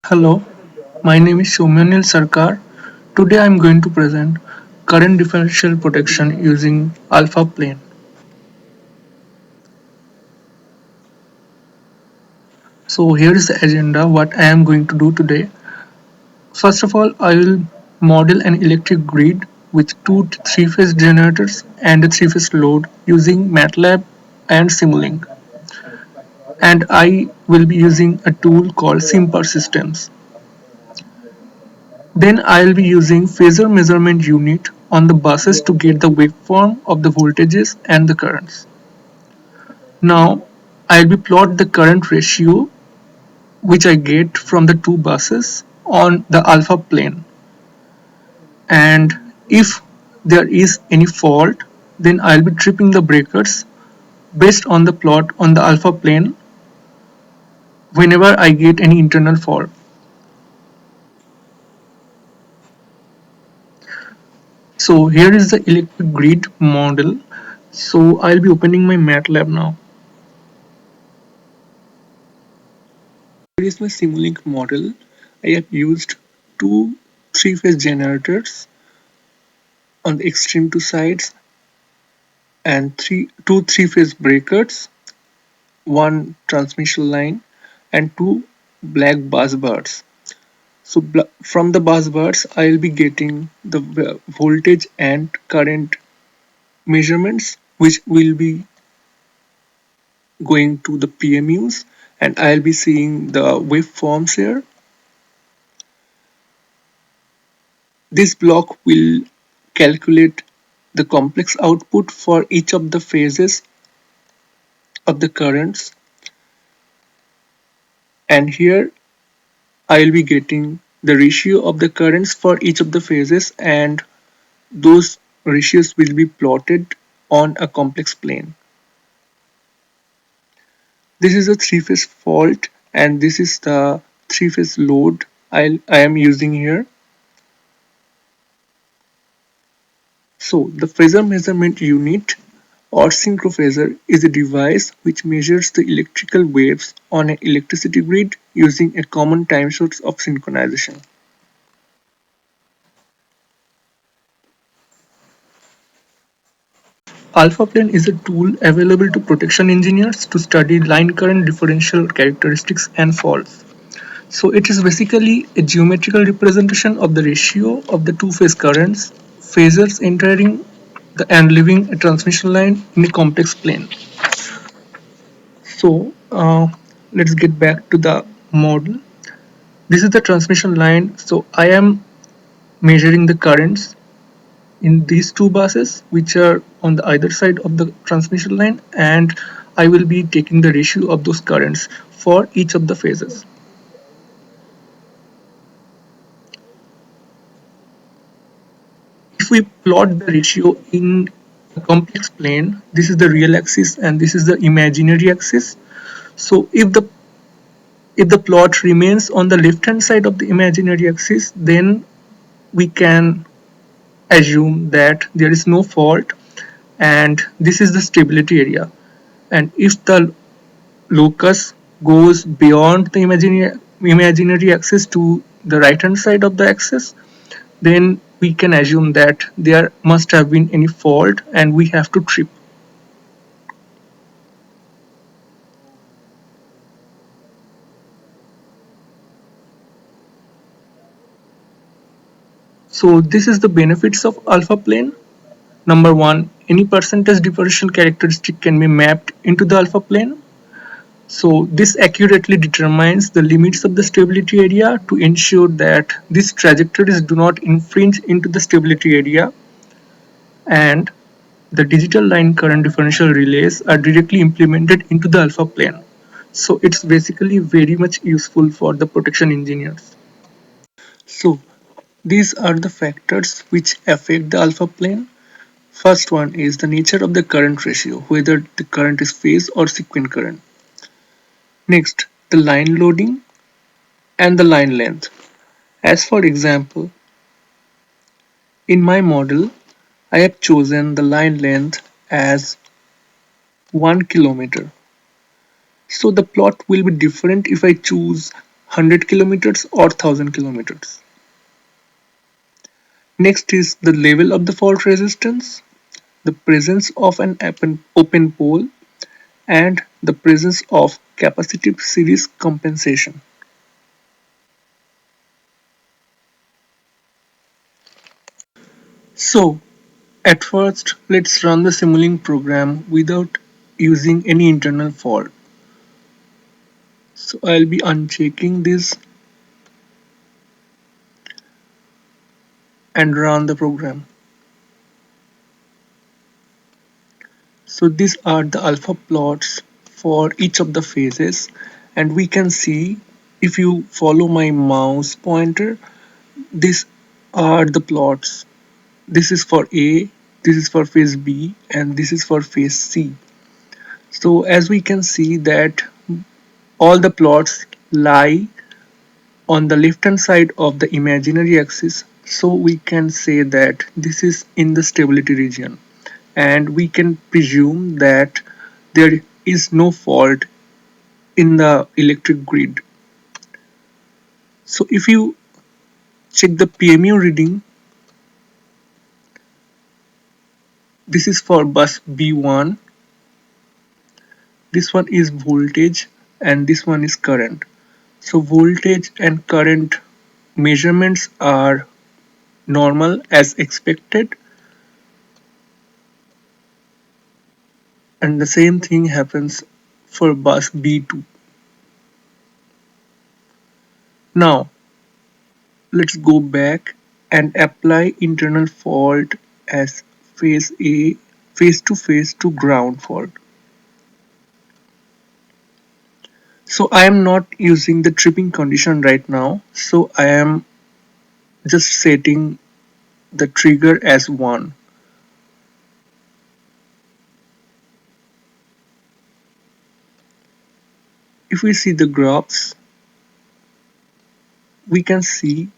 Hello, my name is Soumyanil Sarkar. Today I am going to present current differential protection using alpha plane. So here is the agenda what I am going to do today. First of all, I will model an electric grid with two three-phase generators and a three-phase load using MATLAB and Simulink. And I will be using a tool called Simper Systems. Then I'll be using phasor measurement unit on the buses to get the waveform of the voltages and the currents. Now I'll be plot the current ratio which I get from the two buses on the alpha plane, and if there is any fault then I'll be tripping the breakers based on the plot on the alpha plane whenever I get any internal fault. So here is the electric grid model. So I'll be opening my MATLAB now. Here is my Simulink model. I have used two three-phase generators on the extreme two sides and two three-phase breakers, one transmission line, and two black bus bars. So from the bus bars, I'll be getting the voltage and current measurements, which will be going to the PMUs, and I'll be seeing the waveforms here. This block will calculate the complex output for each of the phases of the currents, and here I will be getting the ratio of the currents for each of the phases, and those ratios will be plotted on a complex plane. This is a three-phase fault and this is the three-phase load I am using here. So the phasor measurement unit or synchrophasor is a device which measures the electrical waves on an electricity grid using a common time source of synchronization. Alpha plane is a tool available to protection engineers to study line current differential characteristics and faults. So it is basically a geometrical representation of the ratio of the two-phase currents, phasors entering and leaving a transmission line in a complex plane. So let's get back to the model. This is the transmission line. So I am measuring the currents in these two buses which are on the either side of the transmission line, and I will be taking the ratio of those currents for each of the phases. If we plot the ratio in a complex plane, this is the real axis and this is the imaginary axis. So if the plot remains on the left hand side of the imaginary axis, then we can assume that there is no fault and this is the stability area. And if the locus goes beyond the imaginary axis to the right hand side of the axis, then we can assume that there must have been any fault and we have to trip. So this is the benefits of alpha plane. Number one, any percentage differential characteristic can be mapped into the alpha plane. So this accurately determines the limits of the stability area to ensure that these trajectories do not infringe into the stability area, and the digital line current differential relays are directly implemented into the alpha plane. So it's basically very much useful for the protection engineers. So these are the factors which affect the alpha plane. First one is the nature of the current ratio, whether the current is phase or sequent current. Next, the line loading and the line length. As for example, in my model, I have chosen the line length as 1 kilometer. So the plot will be different if I choose 100 kilometers or 1000 kilometers. Next is the level of the fault resistance, the presence of an open pole, and the presence of capacitive series compensation. So, at first, let's run the simulating program without using any internal fault. So I'll be unchecking this and run the program. So these are the alpha plots for each of the phases, and we can see, if you follow my mouse pointer, these are the plots. This is for A, this is for phase B, and this is for phase C. So as we can see that all the plots lie on the left hand side of the imaginary axis, so we can say that this is in the stability region, and we can presume that there is no fault in the electric grid. So if you check the PMU reading, this is for bus B1, this one is voltage, and this one is current. So voltage and current measurements are normal as expected, and the same thing happens for bus B2. Now let's go back and apply internal fault as phase A, phase to ground fault. So I am not using the tripping condition right now, so I am just setting the trigger as 1. If we see the graphs, we can see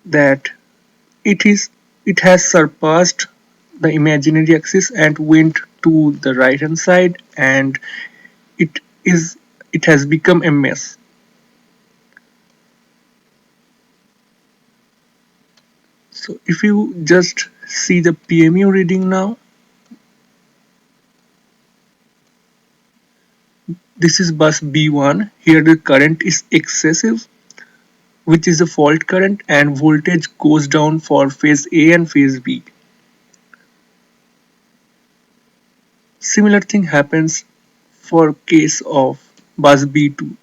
that it is it has surpassed the imaginary axis and went to the right hand side, and it is it has become a mess. So if you just see the PMU reading now, this is bus B1. Here the current is excessive, which is the fault current, and voltage goes down for phase A and phase B. Similar thing happens for case of bus B2.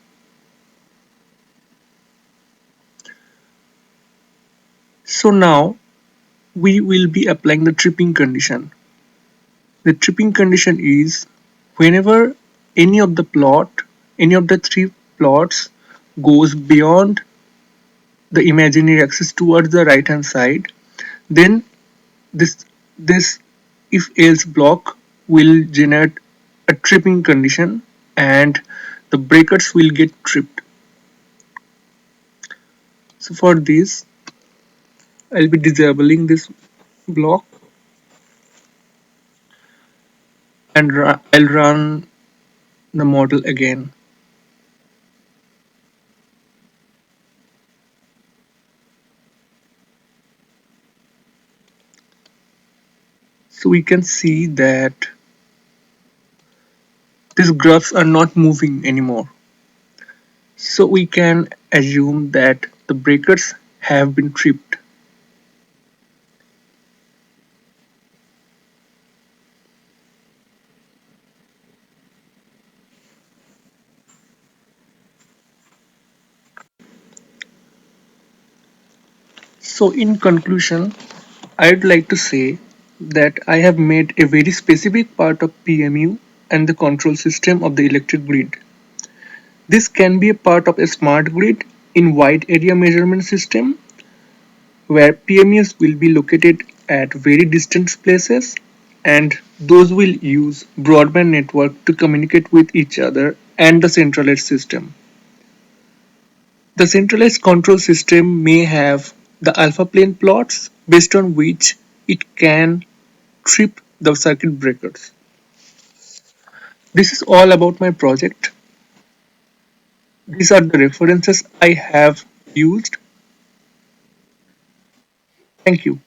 So now we will be applying the tripping condition. The tripping condition is whenever any of the plot, any of the three plots goes beyond the imaginary axis towards the right hand side, then this if else block will generate a tripping condition, and the breakers will get tripped. So for this, I'll be disabling this block, and I'll run the model again. So we can see that these graphs are not moving anymore. So we can assume that the breakers have been tripped. So in conclusion, I'd like to say that I have made a very specific part of PMU and the control system of the electric grid. This can be a part of a smart grid in wide area measurement system where PMUs will be located at very distant places, and those will use broadband network to communicate with each other and the centralized system. The centralized control system may have the alpha plane plots based on which it can trip the circuit breakers. This is all about my project. These are the references I have used. Thank you.